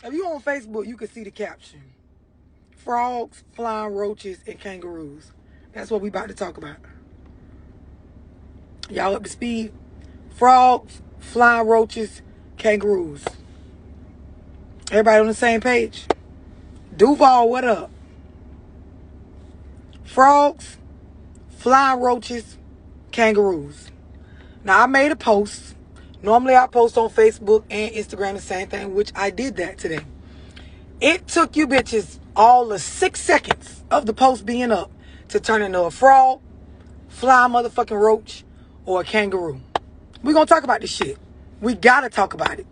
If you on Facebook, you can see the caption. Frogs, flying roaches, and kangaroos. That's what we about to talk about. Y'all up to speed? Frogs, flying roaches, kangaroos. Everybody on the same page? Duval, what up? Frogs, flying roaches, kangaroos. Now, I made a post. Normally, I post on Facebook and Instagram the same thing, which I did that today. It took you bitches all the 6 seconds of the post being up to turn into a frog, flying motherfucking roach, or a kangaroo. We're going to talk about this shit. We got to talk about it.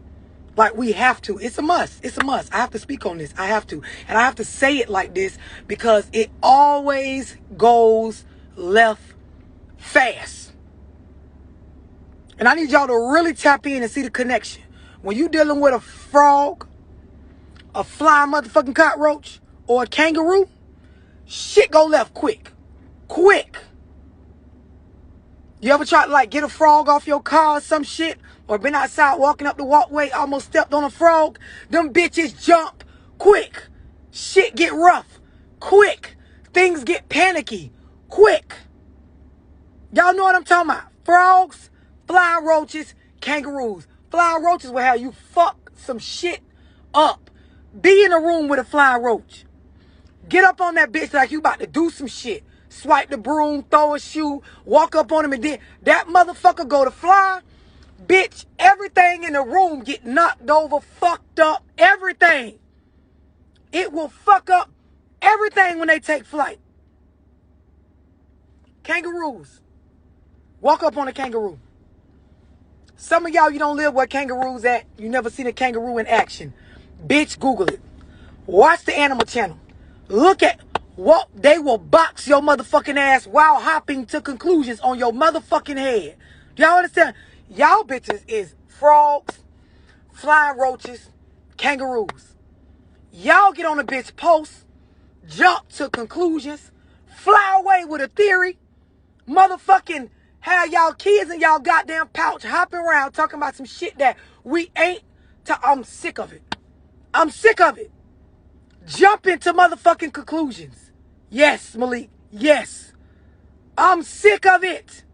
Like, we have to. It's a must. It's a must. I have to speak on this. I have to. And I have to say it like this because it always goes left fast. And I need y'all to really tap in and see the connection. When you dealing with a frog, a flying motherfucking cockroach, or a kangaroo, shit go left quick. Quick. You ever try to like get a frog off your car or some shit? Or been outside walking up the walkway, almost stepped on a frog? Them bitches jump quick. Shit get rough quick. Things get panicky quick. Y'all know what I'm talking about. Frogs, flying roaches, kangaroos. Flying roaches will have you fuck some shit up. Be in a room with a flying roach. Get up on that bitch like you about to do some shit. Swipe the broom, throw a shoe, walk up on him, and then that motherfucker go to fly. Bitch, everything in the room get knocked over, fucked up, everything. It will fuck up everything when they take flight. Kangaroos. Walk up on a kangaroo. Some of y'all, you don't live where kangaroos at. You never seen a kangaroo in action. Bitch, Google it. Watch the Animal Channel. Look at what they will box your motherfucking ass while hopping to conclusions on your motherfucking head. Do y'all understand? Y'all bitches is frogs, flying roaches, kangaroos. Y'all get on a bitch post, jump to conclusions, fly away with a theory, motherfucking have y'all kids in y'all goddamn pouch hopping around talking about some shit that we ain't. I'm sick of it. I'm sick of it. Jump into motherfucking conclusions. Yes, Malik. Yes. I'm sick of it.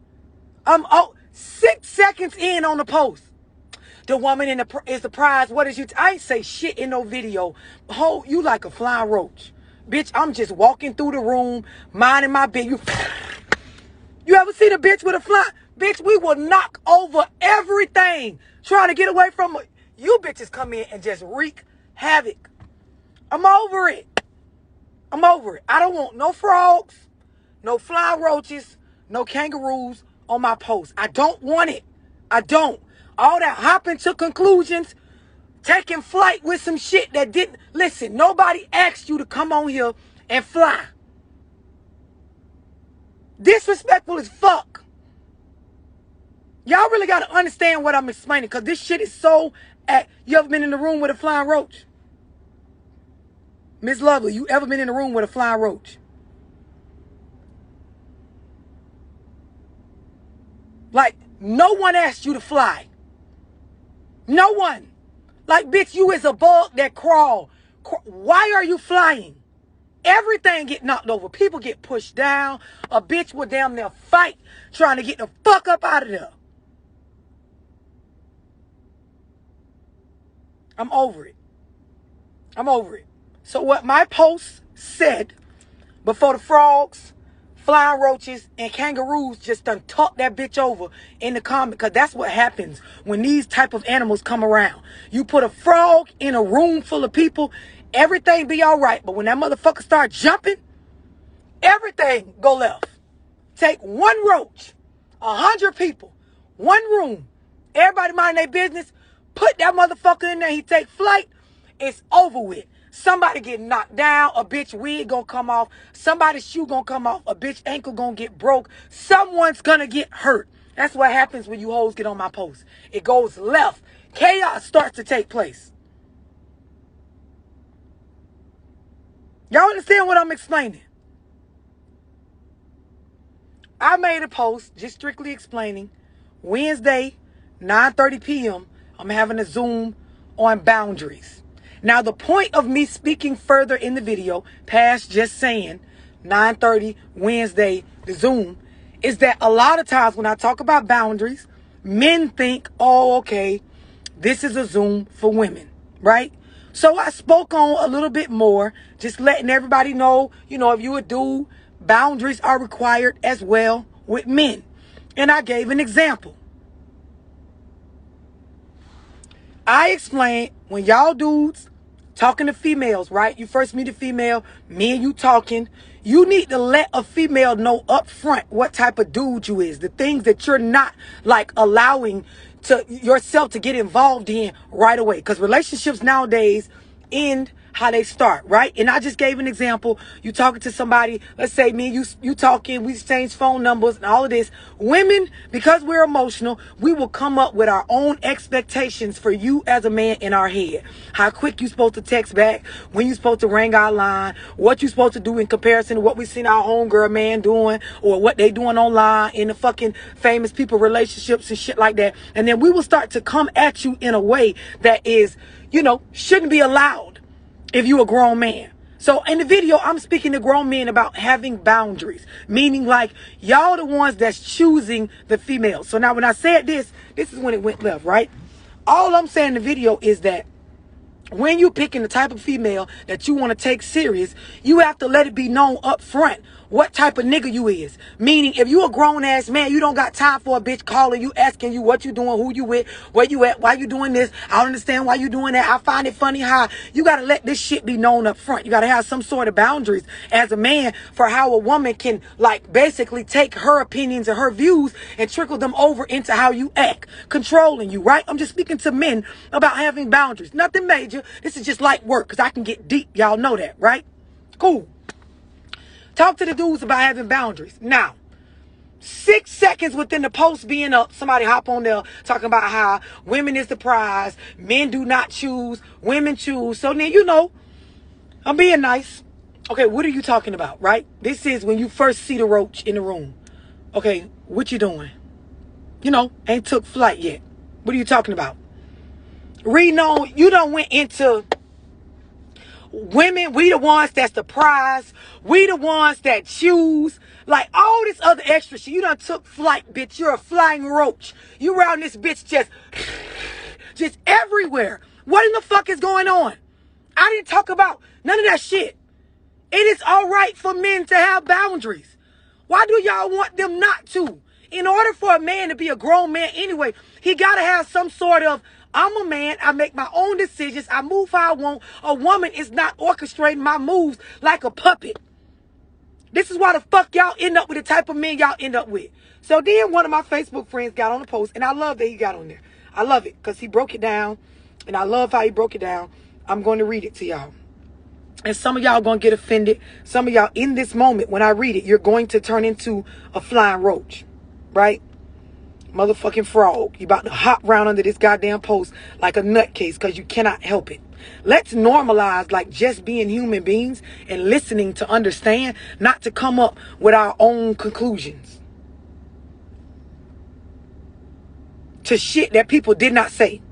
6 seconds in on the post. The woman is the prize. What is you? I ain't say shit in no video. You like a flying roach. Bitch, I'm just walking through the room, minding my business. You ever seen a bitch with a fly? Bitch, we will knock over everything trying to get away from it. You bitches come in and just wreak havoc. I'm over it. I'm over it. I don't want no frogs, no flying roaches, no kangaroos on my post. I don't want it. I don't. All that hopping to conclusions, taking flight with some shit that didn't. Listen, nobody asked you to come on here and fly. Disrespectful as fuck. Y'all really got to understand what I'm explaining because this shit is so. You ever been in the room with a flying roach? Miss Lovely, you ever been in a room with a flying roach? Like, no one asked you to fly. No one. Like, bitch, you is a bug that crawl. Why are you flying? Everything get knocked over. People get pushed down. A bitch will damn near fight trying to get the fuck up out of there. I'm over it. I'm over it. So what my post said before the frogs, flying roaches, and kangaroos just done talk that bitch over in the comment, because that's what happens when these type of animals come around. You put a frog in a room full of people, everything be all right. But when that motherfucker start jumping, everything go left. Take one roach, 100 people, one room, everybody mind their business, put that motherfucker in there, he take flight, it's over with. Somebody get knocked down, a bitch wig gonna come off, somebody's shoe gonna come off, a bitch ankle gonna get broke, someone's gonna get hurt. That's what happens when you hoes get on my post. It goes left. Chaos starts to take place. Y'all understand what I'm explaining? I made a post just strictly explaining Wednesday, 9:30 p.m., I'm having a Zoom on boundaries. Now, the point of me speaking further in the video, past just saying 9:30 Wednesday, the Zoom, is that a lot of times when I talk about boundaries, men think, oh, okay, this is a Zoom for women, right? So I spoke on a little bit more, just letting everybody know, if you a dude, boundaries are required as well with men. And I gave an example. I explained when y'all dudes talking to females, right? You first meet a female, me and you talking. You need to let a female know up front what type of dude you is. The things that you're not like allowing to yourself to get involved in right away. Because relationships nowadays end how they start, right? And I just gave an example. You talking to somebody, let's say me and you talking, we exchange phone numbers and all of this. Women, because we're emotional, we will come up with our own expectations for you as a man in our head. How quick you supposed to text back, when you supposed to ring our line, what you supposed to do in comparison to what we seen our homegirl man doing, or what they doing online in the fucking famous people relationships and shit like that. And then we will start to come at you in a way that is, shouldn't be allowed if you a grown man. So in the video, I'm speaking to grown men about having boundaries, meaning like y'all the ones that's choosing the female. So now when I said this is when it went left, right? All I'm saying in the video is that when you picking the type of female that you want to take serious, you have to let it be known up front what type of nigga you is. Meaning, if you a grown-ass man, you don't got time for a bitch calling you, asking you what you doing, who you with, where you at, why you doing this. I don't understand why you doing that. I find it funny how you got to let this shit be known up front. You got to have some sort of boundaries as a man for how a woman can, like, basically take her opinions and her views and trickle them over into how you act, controlling you, right? I'm just speaking to men about having boundaries. Nothing major. This is just light work because I can get deep. Y'all know that, right? Cool. Talk to the dudes about having boundaries. Now, 6 seconds within the post being up, somebody hop on there talking about how women is the prize, men do not choose, women choose. So then, I'm being nice. Okay, what are you talking about, right? This is when you first see the roach in the room. Okay, what you doing? Ain't took flight yet. What are you talking about? Reading on, you done went into women, we the ones that's the prize. We the ones that choose. Like all this other extra shit. You done took flight, bitch. You're a flying roach. You around this bitch just everywhere. What in the fuck is going on? I didn't talk about none of that shit. It is all right for men to have boundaries. Why do y'all want them not to? In order for a man to be a grown man anyway, he got to have some sort of, I'm a man, I make my own decisions, I move how I want. A woman is not orchestrating my moves like a puppet. This is why the fuck y'all end up with the type of men y'all end up with. So then one of my Facebook friends got on the post, and I love that he got on there. I love it, because he broke it down, and I love how he broke it down. I'm going to read it to y'all. And some of y'all going to get offended. Some of y'all, in this moment, when I read it, you're going to turn into a flying roach, right? Motherfucking frog. You about to hop round under this goddamn post like a nutcase because you cannot help it. Let's normalize like just being human beings and listening to understand, not to come up with our own conclusions to shit that people did not say.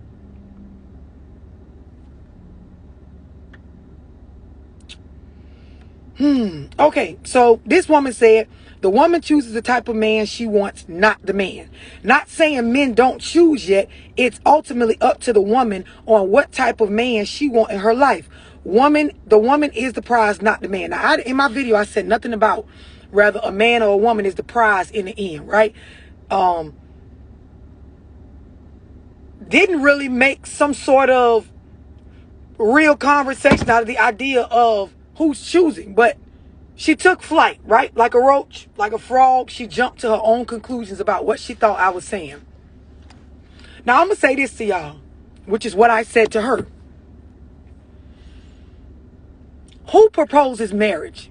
Okay, so this woman said, the woman chooses the type of man she wants, not the man. Not saying men don't choose yet. It's ultimately up to the woman on what type of man she wants in her life. The woman is the prize, not the man. Now, in my video, I said nothing about whether a man or a woman is the prize in the end, right? Didn't really make some sort of real conversation out of the idea of who's choosing, but she took flight, right? Like a roach, like a frog. She jumped to her own conclusions about what she thought I was saying. Now, I'm going to say this to y'all, which is what I said to her. Who proposes marriage?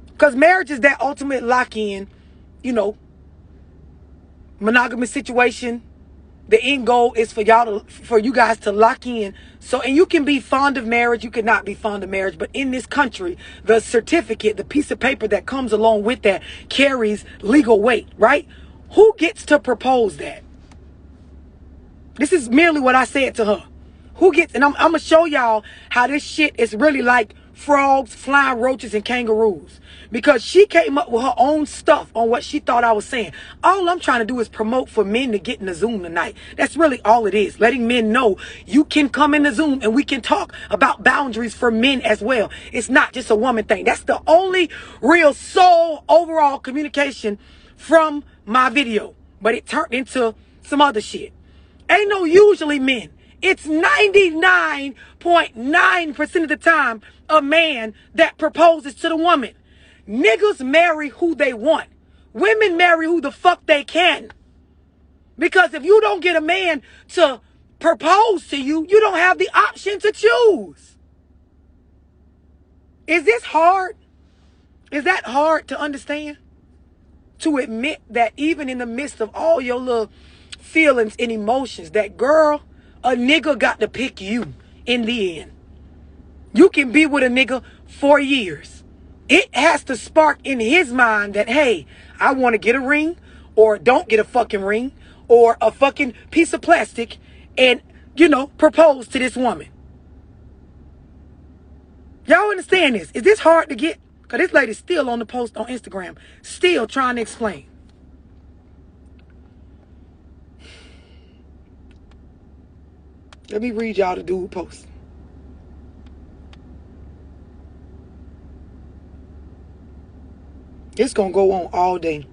Because marriage is that ultimate lock-in, monogamous situation. The end goal is for you guys to lock in. So, and you can be fond of marriage, you cannot be fond of marriage, but in this country, the certificate, the piece of paper that comes along with that carries legal weight, right? Who gets to propose that? This is merely what I said to her. And I'm going to show y'all how this shit is really like frogs, flying roaches, and kangaroos. Because she came up with her own stuff on what she thought I was saying. All I'm trying to do is promote for men to get in the Zoom tonight. That's really all it is. Letting men know you can come in the Zoom and we can talk about boundaries for men as well. It's not just a woman thing. That's the only real soul overall communication from my video. But it turned into some other shit. Ain't no usually men. It's 99.9% of the time a man that proposes to the woman. Niggas marry who they want. Women marry who the fuck they can. Because if you don't get a man to propose to you, you don't have the option to choose. Is this hard? Is that hard to understand? To admit that even in the midst of all your little feelings and emotions, that girl, a nigga got to pick you in the end. You can be with a nigga for years. It has to spark in his mind that, hey, I want to get a ring, or don't get a fucking ring, or a fucking piece of plastic and, propose to this woman. Y'all understand this? Is this hard to get? Because this lady's still on the post on Instagram, still trying to explain. Let me read y'all the dude post. It's going to go on all day.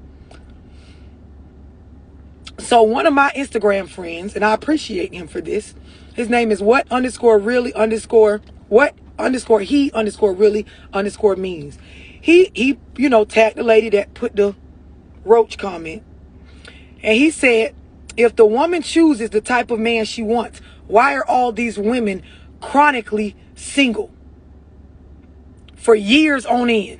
So one of my Instagram friends, and I appreciate him for this. His name is what_really_what_he_really_means. He tagged the lady that put the roach comment. And he said, if the woman chooses the type of man she wants, why are all these women chronically single for years on end?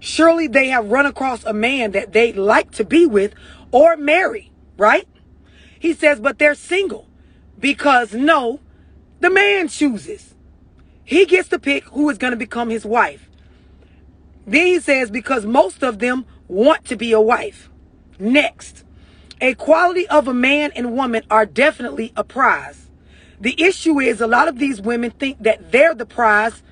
Surely they have run across a man that they'd like to be with or marry, right? He says, but they're single because no, the man chooses. He gets to pick who is going to become his wife. Then he says, because most of them want to be a wife. Next, a quality of a man and woman are definitely a prize. The issue is a lot of these women think that they're the prize,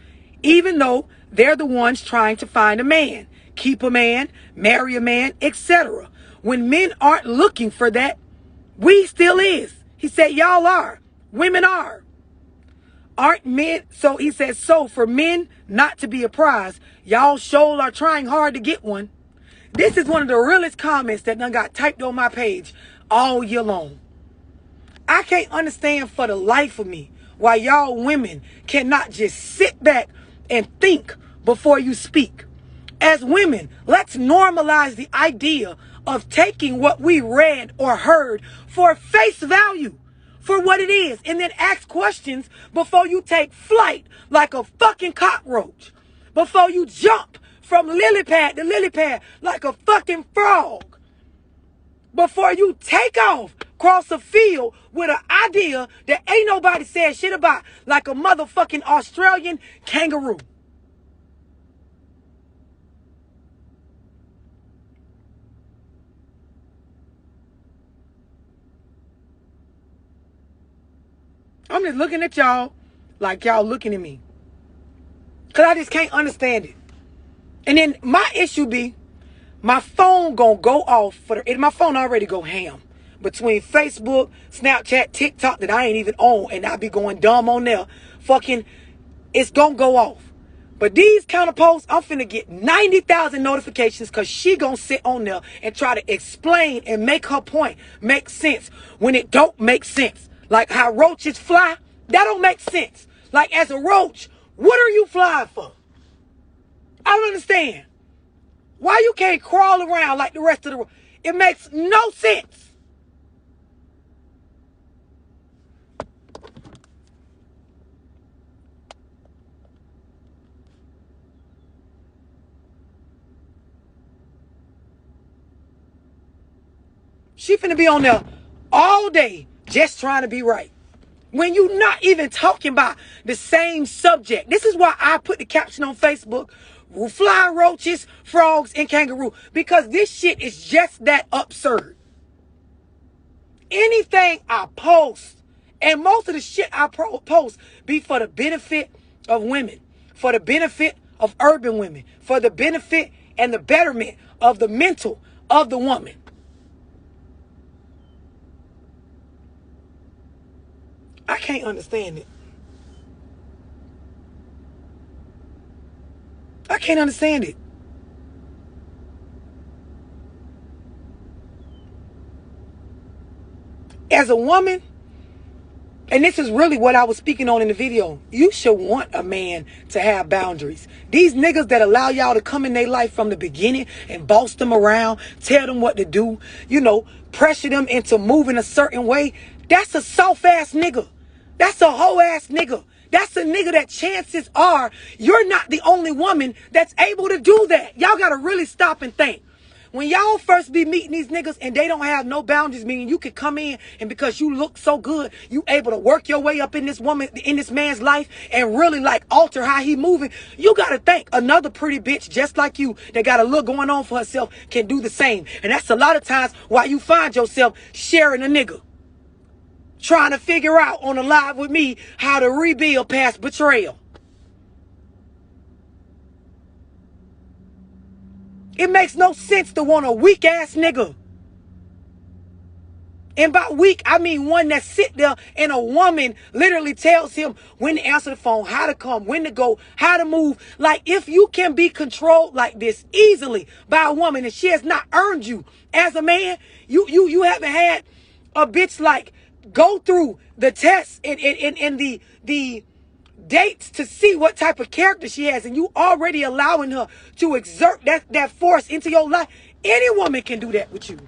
even though they're the ones trying to find a man, keep a man, marry a man, etc. When men aren't looking for that, we still is. He said, y'all are. Women are. Aren't men? So he says, so for men not to be a prize, y'all sure are trying hard to get one. This is one of the realest comments that done got typed on my page all year long. I can't understand for the life of me why y'all women cannot just sit back and think before you speak. As women, let's normalize the idea of taking what we read or heard for face value, for what it is, and then ask questions before you take flight like a fucking cockroach, before you jump from lily pad to lily pad like a fucking frog, before you take off across a field with an idea that ain't nobody said shit about, like a motherfucking Australian kangaroo. I'm just looking at y'all like y'all looking at me, because I just can't understand it. And then my issue be, my phone gonna go off and my phone already go ham between Facebook, Snapchat, TikTok that I ain't even on, and I be going dumb on there. Fucking, it's gonna go off. But these counter posts, I'm finna get 90,000 notifications, because she gonna sit on there and try to explain and make her point make sense when it don't make sense. Like how roaches fly, that don't make sense. Like, as a roach, what are you flying for? I don't understand. Why you can't crawl around like the rest of the roach? It makes no sense. She finna be on there all day just trying to be right, when you not even talking about the same subject. This is why I put the caption on Facebook, fly roaches, frogs, and kangaroo, because this shit is just that absurd. Anything I post And most of the shit I post be for the benefit of women, for the benefit of urban women, for the benefit and the betterment of the mental of the woman. I can't understand it. I can't understand it. As a woman, and this is really what I was speaking on in the video, you should want a man to have boundaries. These niggas that allow y'all to come in their life from the beginning and boss them around, tell them what to do, you know, pressure them into moving a certain way, that's a soft-ass nigga. That's a hoe-ass nigga. That's a nigga that chances are you're not the only woman that's able to do that. Y'all got to really stop and think. When y'all first be meeting these niggas and they don't have no boundaries, meaning you could come in and because you look so good, you able to work your way up in this woman, in this man's life and really like alter how he moving. You got to think another pretty bitch just like you that got a look going on for herself can do the same. And that's a lot of times why you find yourself sharing a nigga. Trying to figure out on a live with me how to rebuild past betrayal. It makes no sense to want a weak ass nigga. And by weak, I mean one that sit there and a woman literally tells him when to answer the phone, how to come, when to go, how to move. Like if you can be controlled like this easily by a woman and she has not earned you as a man, you haven't had a bitch like go through the tests and the dates to see what type of character she has, and you already allowing her to exert that force into your life. Any woman can do that with you.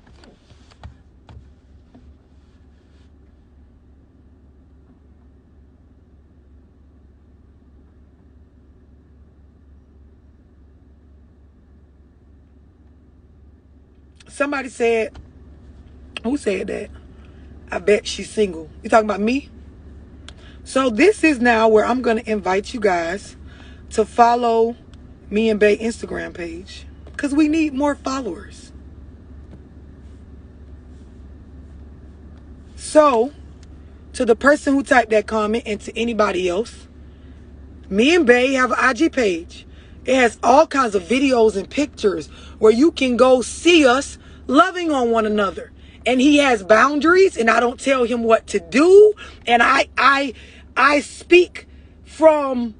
Somebody said, who said that? I bet she's single. You talking about me? So this is now where I'm going to invite you guys to follow me and Bae Instagram page because we need more followers. So to the person who typed that comment and to anybody else, me and Bae have an IG page. It has all kinds of videos and pictures where you can go see us loving on one another. And he has boundaries and I don't tell him what to do. And I speak from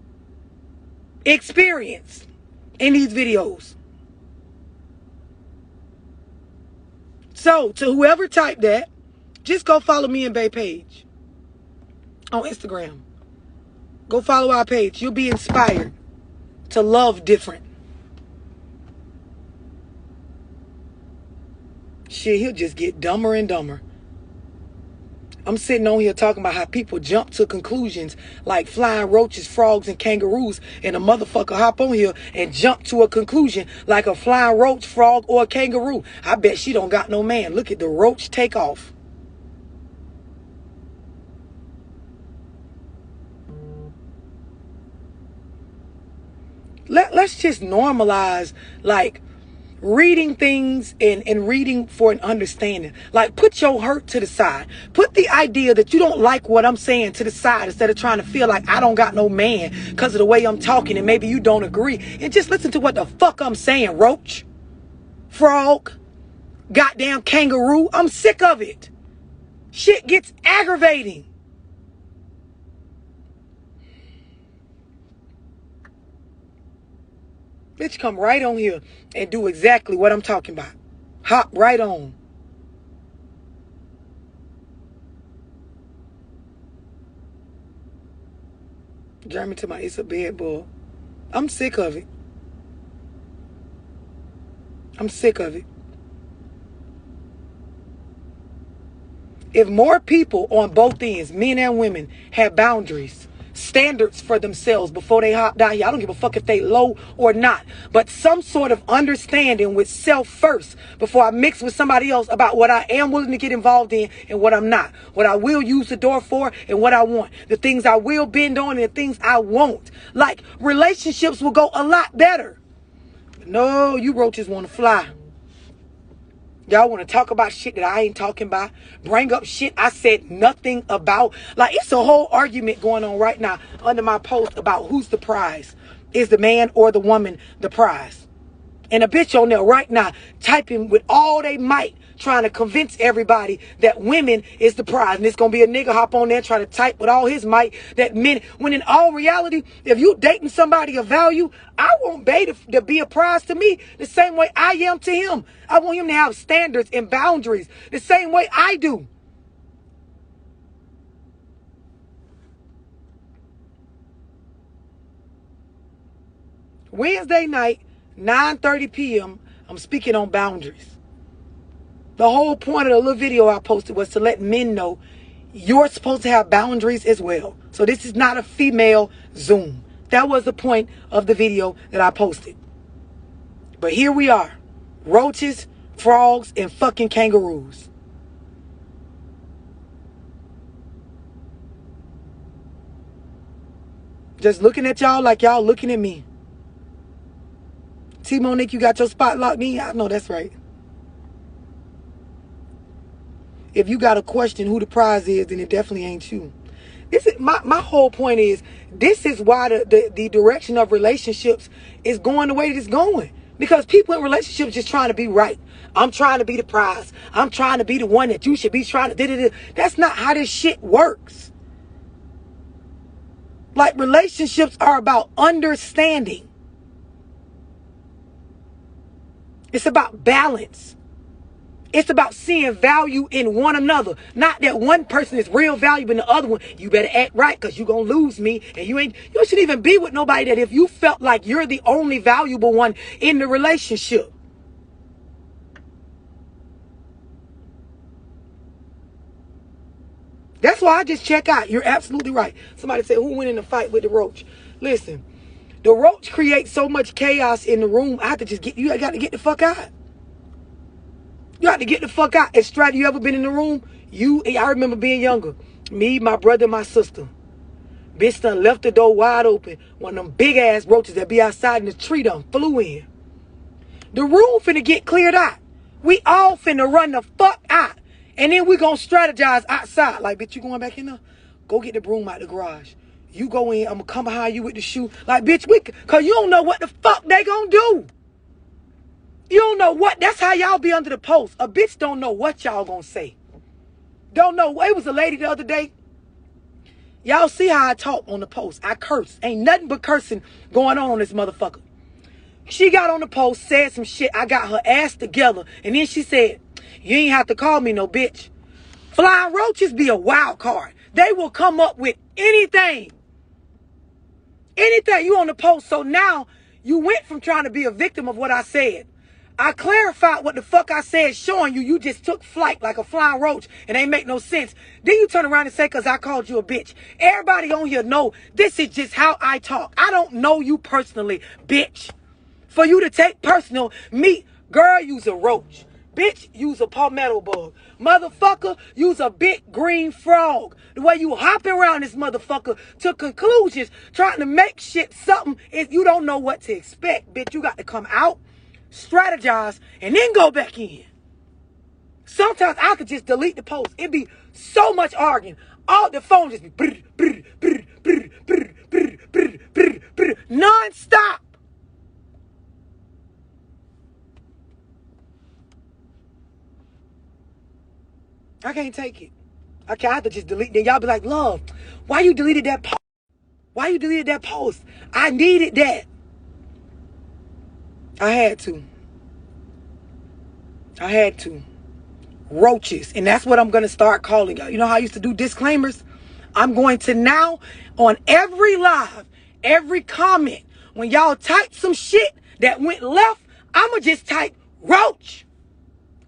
experience in these videos. So to whoever typed that, just go follow me and Bae page on Instagram. Go follow our page. You'll be inspired to love different. Shit, he'll just get dumber and dumber. I'm sitting on here talking about how people jump to conclusions like flying roaches, frogs, and kangaroos, and a motherfucker hop on here and jump to a conclusion like a flying roach, frog, or a kangaroo. I bet she don't got no man. Look at the roach take off. Let's just normalize, like, reading things and reading for an understanding. Like, put your hurt to the side. Put the idea that you don't like what I'm saying to the side instead of trying to feel like I don't got no man because of the way I'm talking and maybe you don't agree. And just listen to what the fuck I'm saying, roach, frog, goddamn kangaroo. I'm sick of it. Shit gets aggravating. Bitch, come right on here and do exactly what I'm talking about. Hop right on. Jeremy to my, it's a bed bug. I'm sick of it. I'm sick of it. If more people on both ends, men and women, had boundaries, standards for themselves before they hopped out here, I don't give a fuck if they low or not, but some sort of understanding with self first before I mix with somebody else about what I am willing to get involved in and what I'm not, what I will use the door for and what I want, the things I will bend on and the things I won't. Like, relationships will go a lot better. No, you roaches want to fly. Y'all want to talk about shit that I ain't talking about. Bring up shit I said nothing about. Like, it's a whole argument going on right now under my post about who's the prize. Is the man or the woman the prize? And a bitch on there right now typing with all they might, trying to convince everybody that women is the prize. And it's going to be a nigga hop on there trying to type with all his might that men, when in all reality, if you dating somebody of value, I want Bay to be a prize to me the same way I am to him. I want him to have standards and boundaries the same way I do. Wednesday night, 9:30 p.m., I'm speaking on boundaries. The whole point of the little video I posted was to let men know you're supposed to have boundaries as well. So this is not a female Zoom. That was the point of the video that I posted. But here we are. Roaches, frogs, and fucking kangaroos. Just looking at y'all like y'all looking at me. T Monique, you got your spot locked in? I know that's right. If you got a question who the prize is, then it definitely ain't you. This is my whole point is this is why the direction of relationships is going the way it is going. Because people in relationships just trying to be right. I'm trying to be the prize. I'm trying to be the one that you should be trying to. That's not how this shit works. Like, relationships are about understanding. It's about balance. It's about seeing value in one another. Not that one person is real valuable and the other one, you better act right because you're going to lose me. And you shouldn't even be with nobody that if you felt like you're the only valuable one in the relationship. That's why I just check out. You're absolutely right. Somebody said, who went in the fight with the roach? Listen, the roach creates so much chaos in the room. I have to just you got to get the fuck out. You got to get the fuck out. And Strat, you ever been in the room? I remember being younger. Me, my brother, my sister. Bitch done left the door wide open. One of them big ass roaches that be outside in the tree done flew in. The room finna get cleared out. We all finna run the fuck out. And then we gonna strategize outside. Like, bitch, you going back in there? Go get the broom out the garage. You go in, I'm gonna come behind you with the shoe. Like, bitch, cause you don't know what the fuck they gonna do. You don't know what. That's how y'all be under the post. A bitch don't know what y'all gonna say. Don't know. It was a lady the other day. Y'all see how I talk on the post. I curse. Ain't nothing but cursing going on this motherfucker. She got on the post, said some shit. I got her ass together. And then she said, you ain't have to call me no bitch. Flying roaches be a wild card. They will come up with anything. Anything. You on the post. So now you went from trying to be a victim of what I said. I clarified what the fuck I said, showing you just took flight like a flying roach and ain't make no sense. Then you turn around and say, because I called you a bitch. Everybody on here know this is just how I talk. I don't know you personally, bitch. For you to take personal, me, girl, you's a roach. Bitch, you's a palmetto bug. Motherfucker, you's a big green frog. The way you hopping around this motherfucker to conclusions, trying to make shit something, if you don't know what to expect, bitch, you got to come out, strategize, and then go back in. Sometimes I could just delete the post. It'd be so much arguing. All the phone just be non-stop. I can't take it. I have to just delete. Then y'all be like, love, why you deleted that post? Why you deleted that post? I needed that. I had to. Roaches. And that's what I'm going to start calling y'all. You know how I used to do disclaimers? I'm going to now, on every live, every comment, when y'all type some shit that went left, I'm going to just type roach.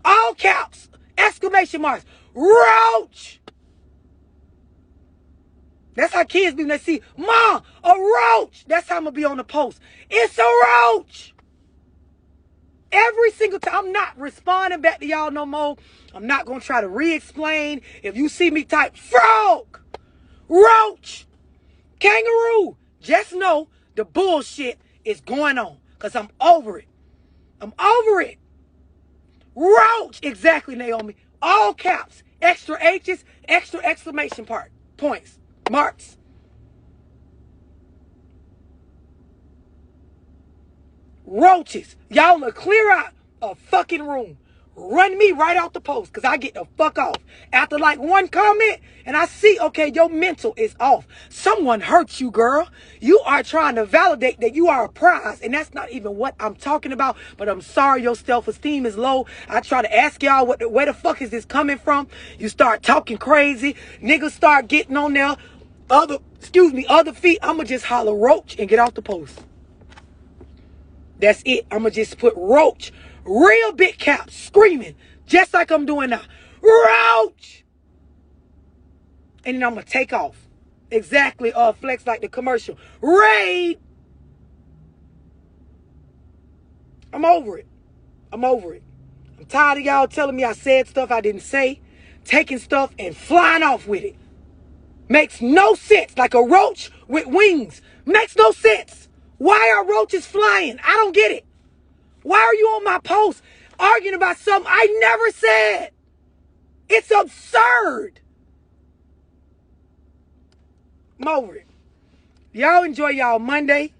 All caps. Exclamation marks. Roach. That's how kids be when they see, Mom, a roach. That's how I'm going to be on the post. It's a roach. Every single time. I'm not responding back to y'all no more. I'm not going to try to re-explain. If you see me type frog, roach, kangaroo, just know the bullshit is going on. Because I'm over it. I'm over it. Roach. Exactly, Naomi. All caps. Extra H's, extra exclamation points. Marks. Roaches. Y'all will clear out a fucking room. Run me right out the post because I get the fuck off. After like one comment and I see, okay, your mental is off. Someone hurt you, girl. You are trying to validate that you are a prize. And that's not even what I'm talking about. But I'm sorry your self-esteem is low. I try to ask y'all where the fuck is this coming from? You start talking crazy. Niggas start getting on there. Other feet. I'ma just holler roach and get off the post. That's it. I'ma just put roach. Real big caps screaming just like I'm doing now. Roach! And then I'm going to take off. Exactly. Flex like the commercial. Raid! I'm over it. I'm over it. I'm tired of y'all telling me I said stuff I didn't say. Taking stuff and flying off with it. Makes no sense. Like a roach with wings. Makes no sense. Why are roaches flying? I don't get it. Why are you on my post arguing about something I never said? It's absurd. I'm over it. Y'all enjoy y'all Monday.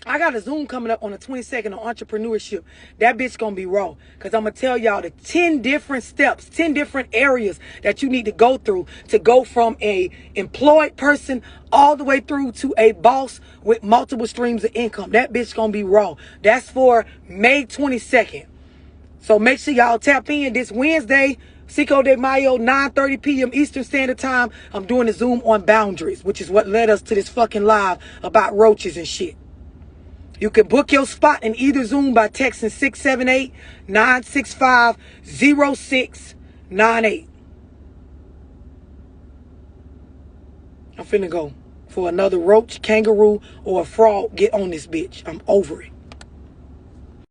I got a Zoom coming up on the 22nd on entrepreneurship. That bitch gonna be raw. Because I'm going to tell y'all the 10 different steps, 10 different areas that you need to go through to go from a employed person all the way through to a boss with multiple streams of income. That bitch gonna be raw. That's for May 22nd. So make sure y'all tap in this Wednesday, Cinco de Mayo, 9:30 p.m. Eastern Standard Time. I'm doing a Zoom on boundaries, which is what led us to this fucking live about roaches and shit. You can book your spot in either Zoom by texting 678-965-0698. I'm finna go for another roach, kangaroo, or a frog. Get on this bitch. I'm over it.